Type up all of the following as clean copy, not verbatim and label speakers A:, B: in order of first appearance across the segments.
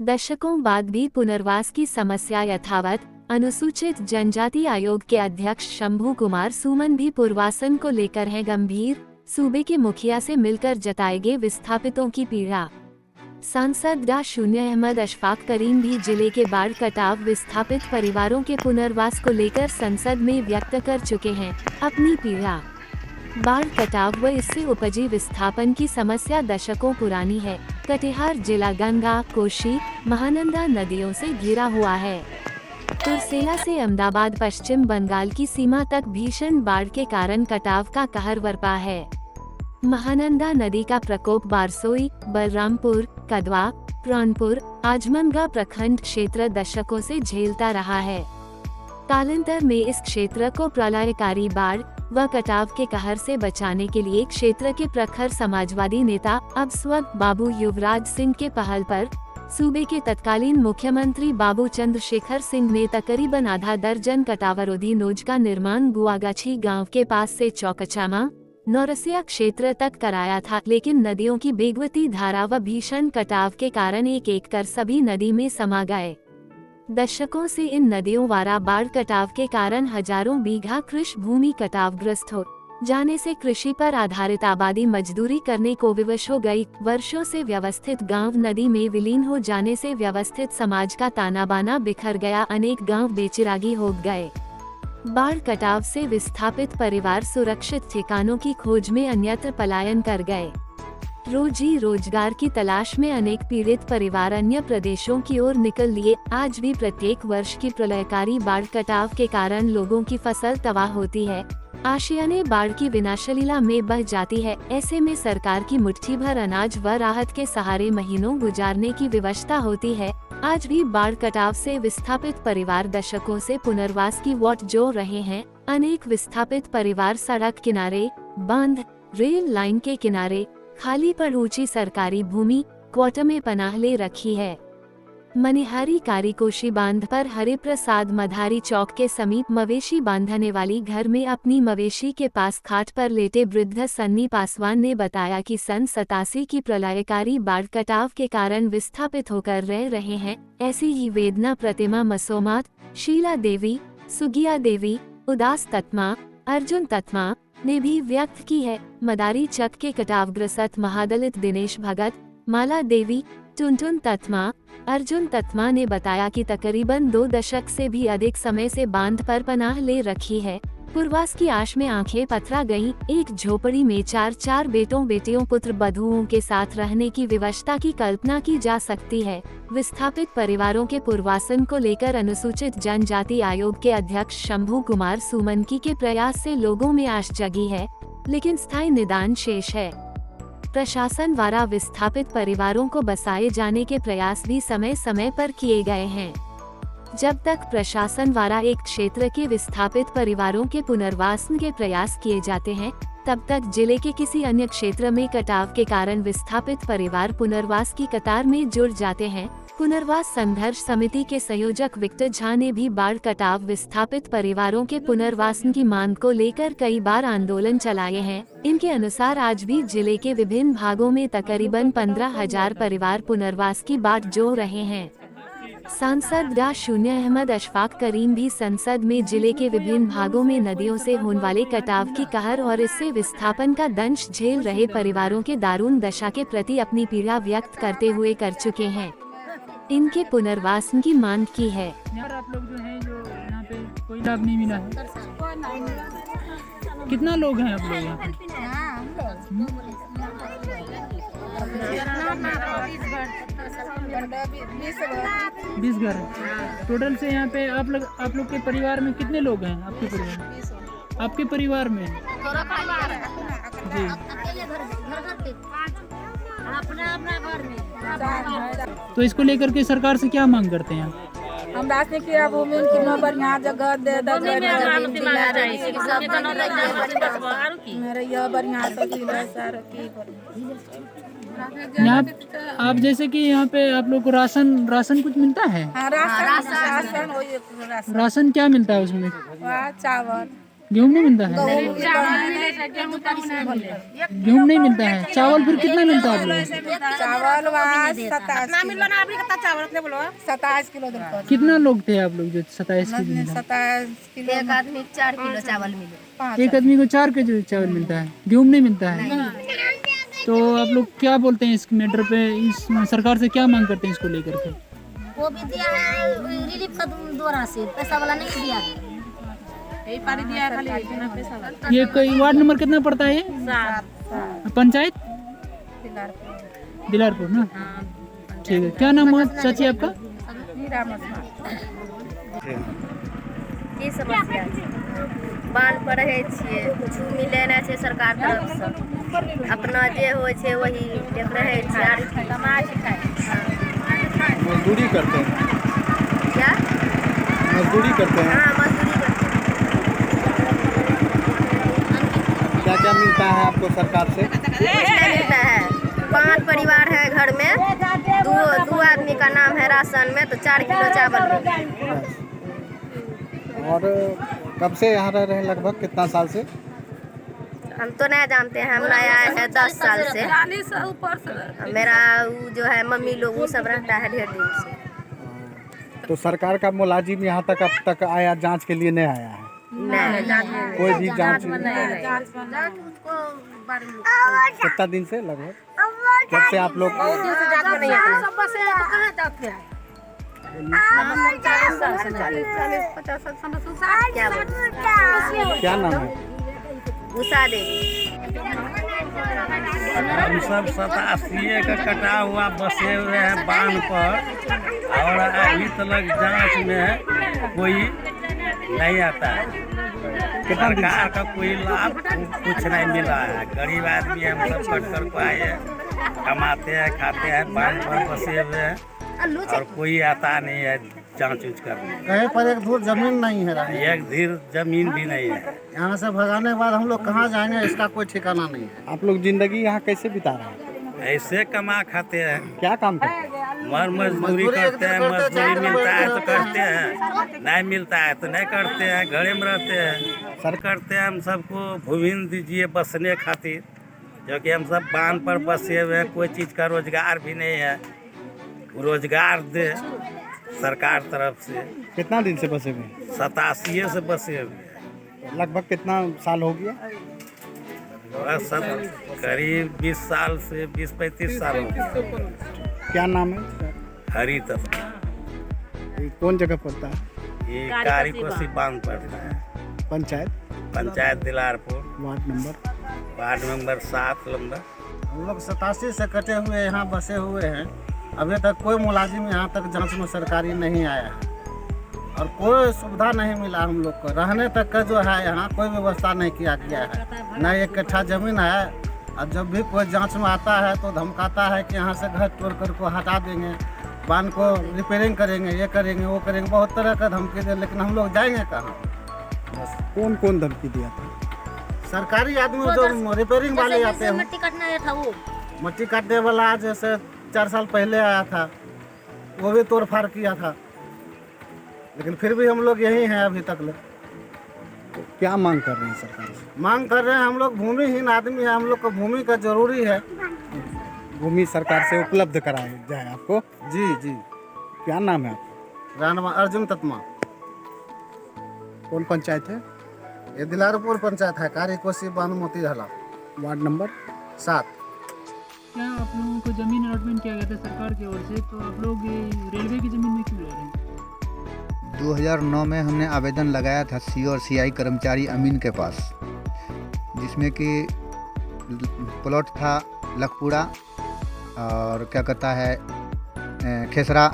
A: दशकों बाद भी पुनर्वास की समस्या यथावत। अनुसूचित जनजाति आयोग के अध्यक्ष शंभू कुमार सुमन भी पुनर्वासन को लेकर हैं गंभीर। सूबे के मुखिया से मिलकर जताएंगे विस्थापितों की पीड़ा। सांसद डा. अशफाक करीम भी जिले के बाढ़ कटाव विस्थापित परिवारों के पुनर्वास को लेकर संसद में व्यक्त कर चुके हैं अपनी पीड़ा। बाढ़ कटाव व इससे उपजी विस्थापन की समस्या दशकों पुरानी है। कटिहार जिला गंगा, कोशी, महानंदा नदियों से घिरा हुआ है। कुर्सेला से अहमदाबाद पश्चिम बंगाल की सीमा तक भीषण बाढ़ के कारण कटाव का कहर बरपा है। महानंदा नदी का प्रकोप बारसोई, बलरामपुर, कदवा, प्राणपुर, आजमनगांव प्रखंड क्षेत्र दशकों से झेलता रहा है। कालांतर में इस क्षेत्र को प्रलयकारी बाढ़ व कटाव के कहर से बचाने के लिए क्षेत्र के प्रखर समाजवादी नेता अब स्वर्गीय बाबू युवराज सिंह के पहल पर सूबे के तत्कालीन मुख्यमंत्री बाबू चंद्रशेखर सिंह ने तकरीबन आधा दर्जन कटावरोधी नोज का निर्माण गुआगाछी गांव के पास से चौकचामा, नौरसिया क्षेत्र तक कराया था, लेकिन नदियों की बेगवती धारा व भीषण कटाव के कारण एक एक कर सभी नदी में समा गए। दशकों से इन नदियों वाला बाढ़ कटाव के कारण हजारों बीघा कृषि भूमि कटावग्रस्त हो जाने से कृषि पर आधारित आबादी मजदूरी करने को विवश हो गई। वर्षों से व्यवस्थित गांव नदी में विलीन हो जाने से व्यवस्थित समाज का ताना बाना बिखर गया। अनेक गांव बेचिरागी हो गए। बाढ़ कटाव से विस्थापित परिवार सुरक्षित ठिकानों की खोज में अन्यत्र पलायन कर गए। रोजी रोजगार की तलाश में अनेक पीड़ित परिवार अन्य प्रदेशों की ओर निकल लिए। आज भी प्रत्येक वर्ष की प्रलयकारी बाढ़ कटाव के कारण लोगों की फसल तबाह होती है। आशियाने बाढ़ की विनाशलीला में बह जाती है। ऐसे में सरकार की मुट्ठी भर अनाज व राहत के सहारे महीनों गुजारने की विवशता होती है। आज भी बाढ़ कटाव से विस्थापित परिवार दशकों से पुनर्वास की वाट जोड़ रहे हैं। अनेक विस्थापित परिवार सड़क किनारे, बांध, रेल लाइन के किनारे, खाली पर ऊंची सरकारी भूमि, क्वार्टर में पनाह ले रखी है। मनिहारी कारीकोशी बांध पर हरे प्रसाद मधारी चौक के समीप मवेशी बांधने वाली घर में अपनी मवेशी के पास खाट पर लेटे वृद्ध सन्नी पासवान ने बताया कि सन 87 की प्रलयकारी बाढ़ कटाव के कारण विस्थापित होकर रह रहे हैं। ऐसी ही वेदना प्रतिमा मसोमात, शीला देवी, सुगिया देवी, उदास तत्मा, अर्जुन तत्मा ने भी व्यक्त की है। मदारी चक के कटावग्रस्त महादलित दिनेश भगत, माला देवी, टुनटुन तत्मा, अर्जुन तत्मा ने बताया कि तकरीबन 2 दशक से भी अधिक समय से बांध पर पनाह ले रखी है। पुनर्वास की आश में आंखें पथरा गईं। एक झोपड़ी में 4 बेटों बेटियों पुत्र बधुओं के साथ रहने की विवशता की कल्पना की जा सकती है। विस्थापित परिवारों के पुनर्वासन को लेकर अनुसूचित जनजाति आयोग के अध्यक्ष शंभू कुमार सुमनकी के प्रयास से लोगों में आश जगी है, लेकिन स्थायी निदान शेष है। प्रशासन द्वारा विस्थापित परिवारों को बसाए जाने के प्रयास भी समय समय पर किए गए हैं। जब तक प्रशासन द्वारा एक क्षेत्र के विस्थापित परिवारों के पुनर्वास के प्रयास किए जाते हैं, तब तक जिले के किसी अन्य क्षेत्र में कटाव के कारण विस्थापित परिवार पुनर्वास की कतार में जुड़ जाते हैं। पुनर्वास संघर्ष समिति के संयोजक विक्टर झा ने भी बाढ़ कटाव विस्थापित परिवारों के पुनर्वास की मांग को लेकर कई बार आंदोलन चलाए हैं। इनके अनुसार आज भी जिले के विभिन्न भागों में तकरीबन 15,000 परिवार पुनर्वास की बाट जोड़ रहे हैं। सांसद डा. अशफाक करीम भी संसद में जिले के विभिन्न भागों में नदियों से होने वाले कटाव की कहर और इससे विस्थापन का दंश झेल रहे परिवारों के दारुण दशा के प्रति अपनी पीड़ा व्यक्त करते हुए कर चुके हैं। इनके पुनर्वास की मांग की है।
B: यार आप लोग जो हैं, जो यहाँ पे कोई लाभ नहीं मिला है, कितना लोग हैं आप लोग यहाँ पे? 20 घर है टोटल से यहाँ पे। आप लोग के परिवार में कितने लोग हैं? आपके परिवार में जी अपना घर में। तो इसको लेकर के सरकार से क्या मांग करते हैं?
C: हम रास्ते की भूमि कितना बढ़िया जगह दे मेरे यह बढ़िया
B: यहाँ आप जैसे कि यहाँ पे आप लोग को राशन कुछ मिलता है?
C: राशन
B: राशन क्या मिलता है उसमें? गेहूँ नहीं मिलता है? गेहूँ नहीं मिलता है। चावल फिर कितना मिलता है आप लोग?
C: चावल 27 किलो देते।
B: कितना लोग थे आप लोग जो 27 के दिन?
C: 27 किलो।
D: एक आदमी 4 किलो चावल मिले।
B: एक आदमी को 4 केजी चावल मिलता है, गेहूँ नहीं मिलता है। तो आप लोग क्या बोलते हैं इस मैटर पे? इस सरकार से क्या मांग करते हैं इसको लेकर के?
D: वो भी दिया है रिलीफ का द्वारा से, पैसा वाला नहीं दिया है।
C: यही पानी दिया है खाली बिना पैसा वाला।
B: ये कोई वार्ड नंबर कितना पड़ता है?
C: 7
B: पंचायत
C: दिलारपुर।
B: दिलारपुर ना? ठीक है। क्या नाम हुआ चाची आपका?
C: हीरा मसमा।
D: की समस्या छै? बांध पर रहे छियै, कुछ मिले नहि छै सरकार तरफ से। अपना जे होइ छै वही देख रहे छियै। आर
E: मजदूरी करते हैं?
D: क्या
E: मजदूरी करते हैं?
D: हाँ मजदूरी करते
E: क्या क्या मिलता है आपको सरकार से?
D: कुछ नहीं मिलता है। 5 परिवार है घर में, दो आदमी का नाम है राशन में, तो 4 किलो चावल मिलता है।
E: और कब से यहाँ रह रहे हैं? लगभग कितना साल से?
D: हम तो नहीं जानते हैं, हम नया आए हैं 10 साल से।
C: 40 से ऊपर से।
D: मेरा वो जो है मम्मी लोग वो सब रहता है ढेर दिन से।
E: तो सरकार का मुलाजिम यहाँ तक अब तक आया, जांच के लिए नहीं आया है?
D: नहीं
E: कोई भी जांच? कितना दिन से लगभग? जब से आप लोग क्या नाम है?
D: उषा देवी।
F: हम सब 87 का कटा हुआ बसे हुए हैं बांध पर, और अभी तक जांच में कोई नहीं आता है। सरकार का कोई लाभ कुछ नहीं मिला है। गरीब आदमी हम सब कट कर पाए हैं, कमाते हैं खाते हैं, बांध पर बसे हुए हैं, और कोई आता नहीं है जांच उच करने।
G: कहीं पर एक धूर जमीन नहीं है,
F: एक धीर जमीन भी नहीं है।
G: यहाँ से भगाने के बाद हम लोग कहाँ जाएंगे इसका कोई ठिकाना नहीं है।
E: आप लोग जिंदगी यहाँ कैसे बिता रहे हैं?
F: ऐसे कमा खाते हैं,
E: क्या काम करते हैं?
F: मजदूरी करते हैं। मजदूरी मिलता है तो करते हैं, नहीं मिलता है तो नहीं करते हैं, घरे में रहते हैं। सर करते हैं हम सबको भूमि दीजिए बसने खातिर, जो कि हम सब बांध पर बसे हुए हैं, कोई चीज़ का रोजगार भी नहीं है। रोजगार दे सरकार तरफ से।
E: कितना दिन से बसे हुए हैं?
F: 87 से बसे हुए हैं।
E: लगभग कितना साल हो गया?
F: बस सब करीब 20 साल से 20-35 साल हो गए।
E: क्या नाम है?
F: हरी तक
E: ये कौन जगह पड़ता है?
F: ये कारी कोसी बांध पड़ता है। पंचायत दिलारपुर, वार्ड नंबर 7 लंबा।
G: हम लोग 87 से कटे हुए यहाँ बसे हुए हैं। अभी तक कोई मुलाजिम यहाँ तक जांच में सरकारी नहीं आया है, और कोई सुविधा नहीं मिला हम लोग को। रहने तक का जो है यहाँ कोई व्यवस्था नहीं किया गया है। न 1 कट्ठा जमीन है, और जब भी कोई जांच में आता है तो धमकाता है कि यहाँ से घर तोड़ कर को हटा देंगे, बांध को रिपेयरिंग करेंगे, ये करेंगे वो करेंगे, बहुत तरह का धमकी दे। लेकिन हम लोग जाएंगे कहाँ?
E: कौन कौन धमकी दिया था?
G: सरकारी आदमी जो रिपेयरिंग वाले आते हैं।
D: मट्टी काटना आया था वो।
G: मट्टी काटने वाला जैसे 4 साल पहले आया था, वो भी तोड़ फाड़ किया था। लेकिन फिर भी हम लोग यही हैं अभी तक ले।
E: तो क्या मांग कर रहे हैं सरकार से?
G: मांग कर रहे हैं, हम लोग भूमिहीन आदमी है, हम लोग को भूमि का जरूरी है।
E: भूमि सरकार से उपलब्ध कराया जाए आपको?
G: जी जी।
E: क्या नाम है आपका?
G: राणा अर्जुन तत्मा।
E: कौन पंचायत है?
G: ये दिलारपुर पंचायत है, कारी कोसी बांध मोती ढला,
E: वार्ड नंबर
G: 7।
B: क्या आप लोगों को जमीन अलॉटमेंट किया गया था सरकार की ओर से, तो आप लोग ये रेलवे की जमीन में क्यों रह रहे हैं?
H: 2009 में हमने आवेदन लगाया था सी और सीआई कर्मचारी अमीन के पास, जिसमें कि प्लॉट था लखपुरा और क्या कहता है खेसरा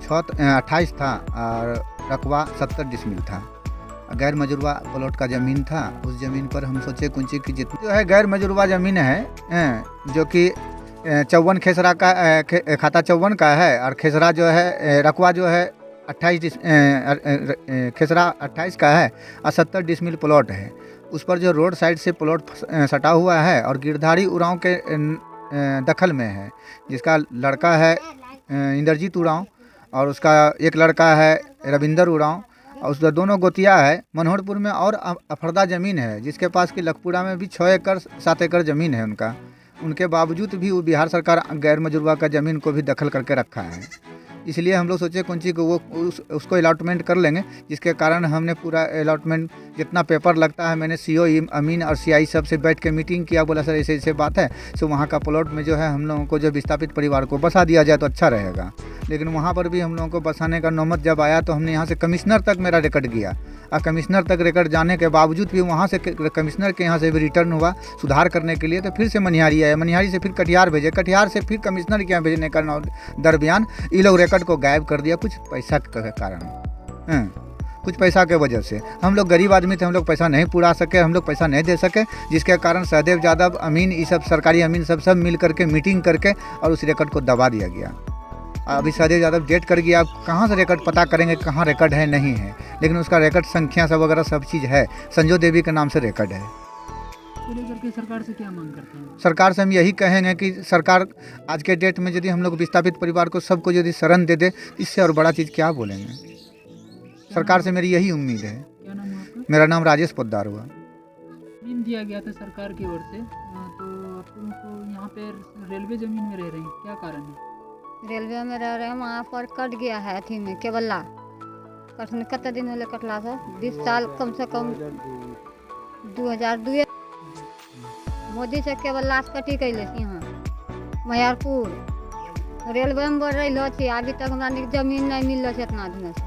H: 28 था, और रकबा 70 डिसमिल था। गैर मजुरवा प्लॉट का ज़मीन था। उस ज़मीन पर हम सोचे कुंची की जितनी जो है गैर मजुरवा ज़मीन है, जो कि 54 खेसरा का खाता 54 का है, और खेसरा जो है रकबा जो है 28 खेसरा 28 का है, और 70 डिसमिल प्लॉट है। उस पर जो रोड साइड से प्लॉट सटा हुआ है और गिरधारी उरांव के दखल में है, जिसका लड़का है इंद्रजीत उरांव, और उसका एक लड़का है रविंदर उरांव, और उस दोनों गोतिया है मनोहरपुर में, और अफरदा ज़मीन है जिसके पास कि लखपुरा में भी 6 एकड़ 7 एकड़ ज़मीन है उनका। उनके बावजूद भी वो बिहार सरकार गैर मजुरवा का ज़मीन को भी दखल करके रखा है। इसलिए हम लोग सोचे कौन चीज़ को वो उसको अलॉटमेंट कर लेंगे, जिसके कारण हमने पूरा अलॉटमेंट जितना पेपर लगता है, मैंने सीओ अमीन और सीआई सब से बैठ के मीटिंग किया, बोला सर ऐसे ऐसे बात है, सो वहाँ का प्लॉट में जो है हम लोगों को जो विस्थापित परिवार को बसा दिया जाए तो अच्छा रहेगा। लेकिन वहाँ पर भी हम लोगों को बसाने का नौबत जब आया तो हमने यहाँ से कमिश्नर तक मेरा रिकॉर्ड गया, और कमिश्नर तक रिकॉर्ड जाने के बावजूद भी वहाँ से कमिश्नर के यहाँ से भी रिटर्न हुआ सुधार करने के लिए, तो फिर से मनिहारी आया, मनिहारी से फिर कटिहार भेजे, कटिहार से फिर कमिश्नर के यहाँ भेजने का दरमियान ये लोग रिकॉर्ड को गायब कर दिया, कुछ पैसा के कारण। कुछ पैसा के वजह से हम लोग गरीब आदमी थे, हम लोग पैसा नहीं पुरा सके, हम लोग पैसा नहीं दे सके, जिसके कारण सहदेव यादव अमीन ये सब सरकारी अमीन सब मिल करके मीटिंग करके और उस रिकॉर्ड को दबा दिया गया। अभी सहदेव यादव डेट कर गया, आप कहाँ से रिकॉर्ड पता करेंगे कहाँ रिकॉर्ड है नहीं है, लेकिन उसका रिकॉर्ड संख्या सब वगैरह सब चीज़ है, संजो देवी के नाम से रिकॉर्ड है।
B: सरकार से क्या मांग करते हैं?
H: सरकार से हम यही कहेंगे कि सरकार आज के डेट में यदि हम लोग विस्थापित परिवार को सबको यदि शरण दे दे, इससे और बड़ा चीज़ क्या बोलेंगे। सरकार से मेरी यही उम्मीद है।
B: क्या नाम है आपका?
H: मेरा नाम राजेश पोद्दार हुआ।
B: जमीन दिया गया था सरकार की ओर से, तो आप लोगों को यहाँ पे रेलवे जमीन में रह रहे हैं, क्या कारण है?
I: रेलवे में रह रहे हैं, वहाँ पर कट गया है अथी में केवल्ला कटने कितना दिन होले कटला से 20 साल कम से कम 2002 मोदी से केवल्ला से कटी कैले यहाँ मयारपुर रेलवे में बढ़ रही छी, अभी तक हमरा जमीन नहीं मिल रहा इतना दिन से,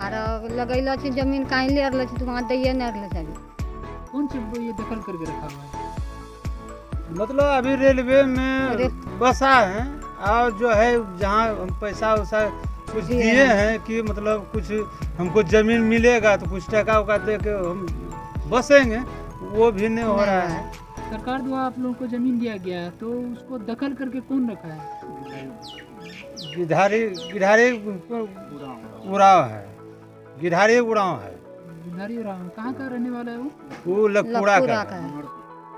I: और लगैलो छी जमीन कहीं ले रहे तो वहाँ दैए नहीं रहे। अभी
B: कौन सी ये दखल करके रखा हुआ है?
J: मतलब अभी रेलवे में बसा है, और जो है जहाँ हम पैसा वैसा कुछ दिए हैं कि मतलब कुछ हमको जमीन मिलेगा तो कुछ टका उका दे के हम बसेंगे, वो भी नहीं हो रहा है।
B: सरकार द्वारा आप लोगों को जमीन दिया गया है, तो उसको दखल करके कौन रखा है?
J: गिधारी उड़ाव है, गिधारी उड़ाव है।
B: गिधारी उड़ाव कहाँ का रहने वाला है
J: वो लखपुरा का
I: है।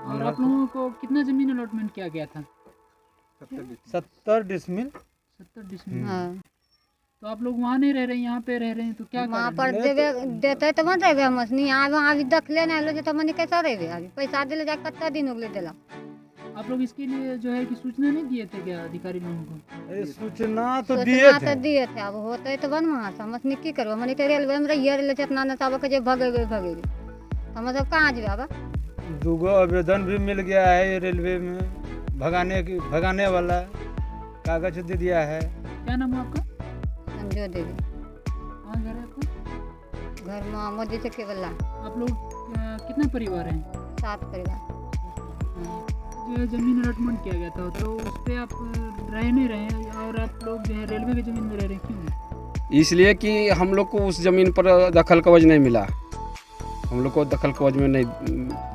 B: और आप लोगों को कितना जमीन अलॉटमेंट किया गया था?
J: 70 डिसमिल।
B: 70 डिसमिल।
I: हाँ।
B: तो आप लोग वहाँ नहीं रह रहे हैं, यहाँ पे रह रहे हैं, तो क्या
I: वहाँ पर देते तो मन रहे हम अभी दखले नहीं लो तो मैंने कैसा रहे, अभी पैसा दिले जाके कितना दिन हो गए दिला।
B: आप लोग इसके लिए जो है कि सूचना नहीं दिए थे क्या अधिकारी लोगों को?
J: सूचना तो दिए थे,
I: अब होते तो बन वहाँ समझ की करबो, मैंने तो रेलवे में रहिए रहे इतना न तब के भगेगे हम सब कहाँ जाबा।
J: 2 आवेदन भी मिल गया है रेलवे में, भगाने वाला कागज दे दिया है।
B: क्या नाम है आपका?
I: संजो देवी।
B: कहाँ घर है आपका?
I: घर में मोदी से केवल्ला।
B: आप लोग कितने परिवार हैं?
I: 7 परिवार।
B: जो है जमीन अलॉटमेंट किया गया था, तो उस पर आप रह नहीं रहे हैं, और आप लोग जो है रेलवे की जमीन में रह रहे हैं, क्यों?
K: इसलिए कि हम लोग को उस ज़मीन पर दखल कवच नहीं मिला, हम लोग को दखल कवच में नहीं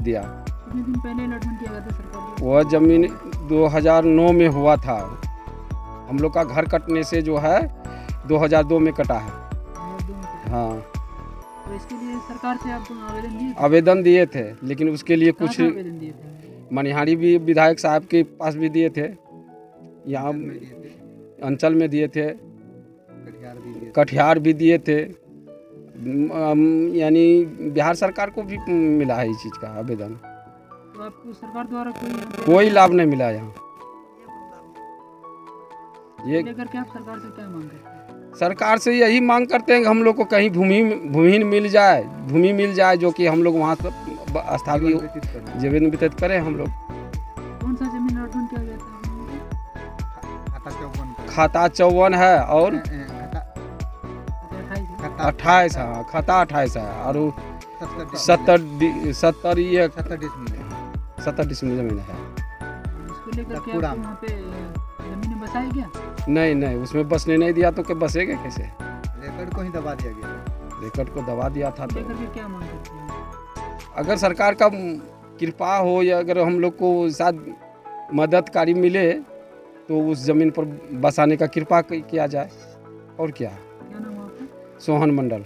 K: दिया।
B: कितने दिन पहले अलॉटमेंट किया गया था सरकार?
K: वह ज़मीन 2009 में हुआ था, हम लोग का घर कटने से जो है 2002 में कटा है। हाँ,
B: तो इसके लिए सरकार से आप
K: आवेदन दिए थे, लेकिन उसके लिए कुछ
B: आवेदन दिए थे?
K: मनिहारी भी विधायक साहब के पास भी दिए थे, यहाँ अंचल में दिए थे, कटिहार भी दिए थे, यानी बिहार सरकार को भी मिला है इस चीज़ का आवेदन।
B: तो आपको सरकार द्वारा
K: कोई लाभ नहीं मिला यहाँ। ये
B: लेकर के आप सरकार से क्या मांग करते हैं?
K: सरकार से यही मांग करते हैं कि हम लोग को कहीं भूमि मिल जाए जो कि हम लोग वहाँ स्थायी जीवन व्यतीत करें। हम लोग
B: कौन सा जमीन अलॉटमेंट किया गया था?
K: खाता 54 है और 28 है, खाता 28 है, और 70 डिसमिल जमीन है।
B: उसको लेकर के आप वहाँ पे जमीन बसाए क्या?
K: नहीं, उसमें बसने नहीं दिया तो क्या बसेगा कैसे?
H: रिकॉर्ड को ही दबा दिया गया।
K: रिकॉर्ड को दबा दिया था। तो
B: लेकर के क्या मांग करते हैं?
K: अगर सरकार का कृपा हो या अगर हम लोग को साथ मददकारी मिले तो उस ज़मीन पर बसाने का कृपा किया जाए, और क्या।
B: क्या नाम है आपका?
K: सोहन मंडल।